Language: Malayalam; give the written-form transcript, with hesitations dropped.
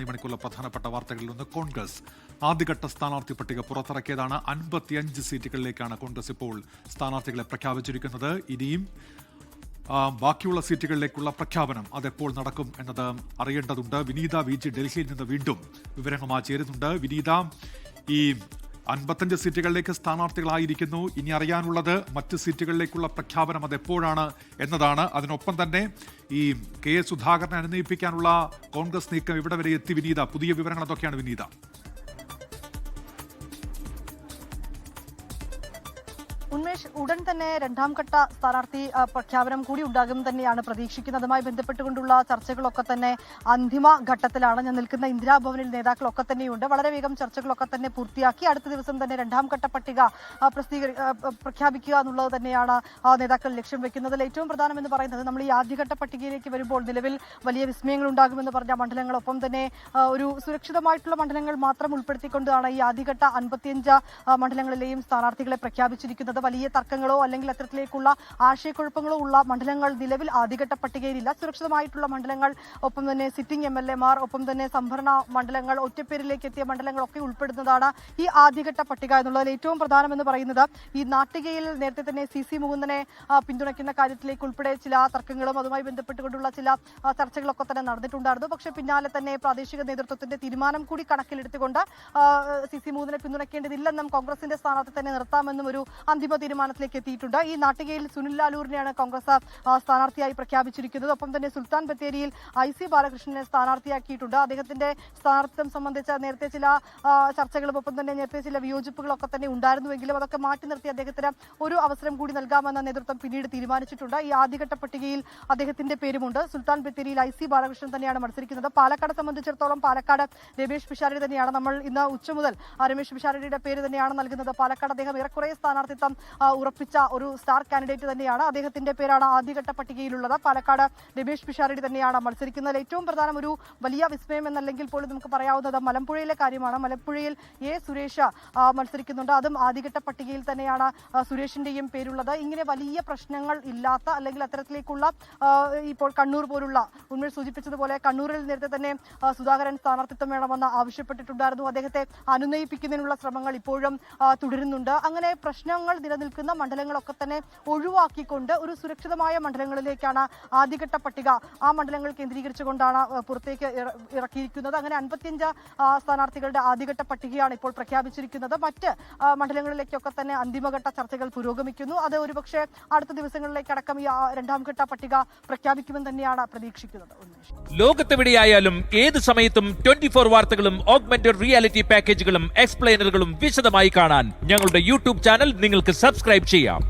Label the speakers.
Speaker 1: ഈ മണിക്കൂറിലെ പ്രധാനപ്പെട്ട വാർത്തകളിൽ ഒന്ന് കോൺഗ്രസ് ആദ്യഘട്ട സ്ഥാനാർത്ഥി പട്ടിക പുറത്തിറക്കിയതാണ്. 55 സീറ്റുകളിലേക്കാണ് കോൺഗ്രസ് ഇപ്പോൾ സ്ഥാനാർത്ഥികളെ പ്രഖ്യാപിച്ചിരിക്കുന്നത്. ഇനിയും ബാക്കിയുള്ള സീറ്റുകളിലേക്കുള്ള പ്രഖ്യാപനം അതെപ്പോൾ നടക്കും എന്നത് അറിയേണ്ടതുണ്ട്. വിനീത VG ഡൽഹിയിൽ നിന്ന് വീണ്ടും വിവരങ്ങളുമായി ചേരുന്നുണ്ട്. വിനീത, ഈ 55 സീറ്റുകളിലേക്ക് സ്ഥാനാർത്ഥികളായിരിക്കുന്നു. ഇനി അറിയാനുള്ളത് മറ്റ് സീറ്റുകളിലേക്കുള്ള പ്രഖ്യാപനം അതെപ്പോഴാണ് എന്നതാണ്. അതിനൊപ്പം തന്നെ ഈ KS സുധാകരനെ അനുനയിപ്പിക്കാനുള്ള കോൺഗ്രസ് നീക്കം ഇവിടെ വരെ എത്തി. വിനീത, പുതിയ വിവരങ്ങൾ അതൊക്കെയാണ് വിനീത.
Speaker 2: ഉന്മേഷ്, ഉടൻ തന്നെ രണ്ടാം ഘട്ട സ്ഥാനാർത്ഥി പ്രഖ്യാപനം കൂടി ഉണ്ടാകും തന്നെയാണ് പ്രതീക്ഷിക്കുന്നത്. അതുമായി ബന്ധപ്പെട്ടുകൊണ്ടുള്ള ചർച്ചകളൊക്കെ തന്നെ അന്തിമ ഘട്ടത്തിലാണ്. ഞാൻ നിൽക്കുന്ന ഇന്ദിരാഭവനിൽ നേതാക്കളൊക്കെ തന്നെയുണ്ട്. വളരെ വേഗം ചർച്ചകളൊക്കെ തന്നെ പൂർത്തിയാക്കി അടുത്ത ദിവസം തന്നെ രണ്ടാം ഘട്ട പട്ടിക പ്രഖ്യാപിക്കുക എന്നുള്ളത് തന്നെയാണ് നേതാക്കൾ ലക്ഷ്യം വെക്കുന്നത്. ഏറ്റവും പ്രധാനമെന്ന് പറയുന്നത്, നമ്മൾ ഈ ആദ്യഘട്ട പട്ടികയിലേക്ക് വരുമ്പോൾ നിലവിൽ വലിയ വിസ്മയങ്ങൾ ഉണ്ടാകുമെന്ന് പറഞ്ഞ മണ്ഡലങ്ങളൊപ്പം തന്നെ ഒരു സുരക്ഷിതമായിട്ടുള്ള മണ്ഡലങ്ങൾ മാത്രം ഉൾപ്പെടുത്തിക്കൊണ്ടാണ് ഈ ആദ്യഘട്ട 55 മണ്ഡലങ്ങളിലെയും സ്ഥാനാർത്ഥികളെ പ്രഖ്യാപിച്ചിരിക്കുന്നത്. വലിയ തർക്കങ്ങളോ അല്ലെങ്കിൽ അത്തരത്തിലേക്കുള്ള ആശയക്കുഴപ്പങ്ങളോ ഉള്ള മണ്ഡലങ്ങൾ നിലവിൽ ആദ്യഘട്ട പട്ടികയിലില്ല. സുരക്ഷിതമായിട്ടുള്ള മണ്ഡലങ്ങൾ, ഒപ്പം തന്നെ സിറ്റിംഗ് MLA മാർ, ഒപ്പം തന്നെ സംഭരണ മണ്ഡലങ്ങൾ, ഒറ്റപ്പേരിലേക്ക് എത്തിയ മണ്ഡലങ്ങളൊക്കെ ഉൾപ്പെടുന്നതാണ് ഈ ആദ്യഘട്ട പട്ടിക എന്നുള്ളതിൽ ഏറ്റവും പ്രധാനമെന്ന് പറയുന്നത്. ഈ നാട്ടികയിൽ നേരത്തെ തന്നെ CC മുകുന്ദനെ പിന്തുണയ്ക്കുന്ന കാര്യത്തിലേക്ക് ഉൾപ്പെടെ ചില തർക്കങ്ങളും അതുമായി ബന്ധപ്പെട്ടുകൊണ്ടുള്ള ചില ചർച്ചകളൊക്കെ തന്നെ നടന്നിട്ടുണ്ടായിരുന്നു. പക്ഷേ പിന്നാലെ തന്നെ പ്രാദേശിക നേതൃത്വത്തിന്റെ തീരുമാനം കൂടി കണക്കിലെടുത്തുകൊണ്ട് CC മുകുന്ദനെ പിന്തുണയ്ക്കേണ്ടതില്ലെന്നും കോൺഗ്രസിന്റെ സ്ഥാനത്ത് തന്നെ നിർത്താമെന്നും ഒരു അന്തിമ തീരുമാനത്തിലേക്ക് എത്തിയിട്ടുണ്ട്. ഈ നാട്ടികയിൽ സുനിൽ ലാലൂരിനെയാണ് കോൺഗ്രസ് സ്ഥാനാർത്ഥിയായി പ്രഖ്യാപിച്ചിരിക്കുന്നത്. ഒപ്പം തന്നെ സുൽത്താൻ ബത്തേരിയിൽ IC ബാലകൃഷ്ണനെ സ്ഥാനാർത്ഥിയാക്കിയിട്ടുണ്ട്. അദ്ദേഹത്തിന്റെ സ്ഥാനാർത്ഥിത്വം സംബന്ധിച്ച നേരത്തെ ചില ചർച്ചകളും ഒപ്പം തന്നെ നേരത്തെ ചില വിയോജിപ്പുകളൊക്കെ തന്നെ ഉണ്ടായിരുന്നുവെങ്കിലും അതൊക്കെ മാറ്റി നിർത്തി അദ്ദേഹത്തിന് ഒരു അവസരം കൂടി നൽകാമെന്ന നേതൃത്വം പിന്നീട് തീരുമാനിച്ചിട്ടുണ്ട്. ഈ ആദ്യഘട്ട പട്ടികയിൽ അദ്ദേഹത്തിന്റെ പേരുമുണ്ട്. സുൽത്താൻ ബത്തേരിയിൽ IC ബാലകൃഷ്ണൻ തന്നെയാണ് മത്സരിക്കുന്നത്. പാലക്കാട് സംബന്ധിച്ചിടത്തോളം പാലക്കാട് രമേശ് പിഷാരടി തന്നെയാണ്. നമ്മൾ ഇന്ന് ഉച്ച മുതൽ രമേശ് പിഷാരടിയുടെ പേര് തന്നെയാണ് നൽകുന്നത്. പാലക്കാട് അദ്ദേഹം ഏറെക്കുറെ സ്ഥാനാർത്ഥിത്വം ഉറപ്പിച്ച ഒരു സ്റ്റാർ കാൻഡിഡേറ്റ് തന്നെയാണ്. അദ്ദേഹത്തിന്റെ പേരാണ് ആദ്യഘട്ട പട്ടികയിലുള്ളത്. പാലക്കാട് രമേശ് പിഷാരടി തന്നെയാണ് മത്സരിക്കുന്നത്. ഏറ്റവും പ്രധാനം, ഒരു വലിയ വിസ്മയം എന്നല്ലെങ്കിൽ പോലും നമുക്ക് പറയാവുന്നത് മലമ്പുഴയിലെ കാര്യമാണ്. മലമ്പുഴയിൽ A സുരേഷ് മത്സരിക്കുന്നുണ്ട്. അതും ആദ്യഘട്ട പട്ടികയിൽ തന്നെയാണ് സുരേഷിന്റെയും പേരുള്ളത്. ഇങ്ങനെ വലിയ പ്രശ്നങ്ങൾ ഇല്ലാത്ത അല്ലെങ്കിൽ അത്തരത്തിലേക്കുള്ള ഇപ്പോൾ കണ്ണൂർ പോലുള്ള, ഉന്മേഷ് സൂചിപ്പിച്ചതുപോലെ കണ്ണൂരിൽ നേരത്തെ തന്നെ സുധാകരൻ സ്ഥാനാർത്ഥിത്വം വേണമെന്ന് ആവശ്യപ്പെട്ടിട്ടുണ്ടായിരുന്നു. അദ്ദേഹത്തെ അനുനയിപ്പിക്കുന്നതിനുള്ള ശ്രമങ്ങൾ ഇപ്പോഴും തുടരുന്നുണ്ട്. അങ്ങനെ പ്രശ്നങ്ങൾ നിലനിൽക്കുന്ന മണ്ഡലങ്ങളൊക്കെ തന്നെ ഒഴിവാക്കിക്കൊണ്ട് ഒരു സുരക്ഷിതമായ മണ്ഡലങ്ങളിലേക്കാണ് ആദ്യഘട്ട പട്ടിക ആ മണ്ഡലങ്ങൾ കേന്ദ്രീകരിച്ചുകൊണ്ടാണ് പുറത്തേക്ക് ഇറക്കിയിരിക്കുന്നത്. അങ്ങനെ 55 സ്ഥാനാർത്ഥികളുടെ ആദ്യഘട്ട പട്ടികയാണ് ഇപ്പോൾ പ്രഖ്യാപിച്ചിരിക്കുന്നത്. മറ്റ് മണ്ഡലങ്ങളിലേക്കൊക്കെ തന്നെ അന്തിമഘട്ട ചർച്ചകൾ പുരോഗമിക്കുന്നു. അത് ഒരുപക്ഷെ അടുത്ത ദിവസങ്ങളിലേക്കടക്കം ഈ രണ്ടാം ഘട്ട പട്ടിക പ്രഖ്യാപിക്കുമെന്ന് തന്നെയാണ് പ്രതീക്ഷിക്കുന്നത്.
Speaker 3: ലോകത്തെവിടെയായാലും ഏത് സമയത്തും 24 വാർത്തകളും ഓഗ്മെന്റഡ് റിയാലിറ്റി പാക്കേജുകളും എക്സ്പ്ലെയിനറുകളും വിശദമായി കാണാൻ ഞങ്ങളുടെ YouTube ചാനൽ നിങ്ങൾക്ക് സബ്സ്ക്രൈബ് ചെയ്യാം.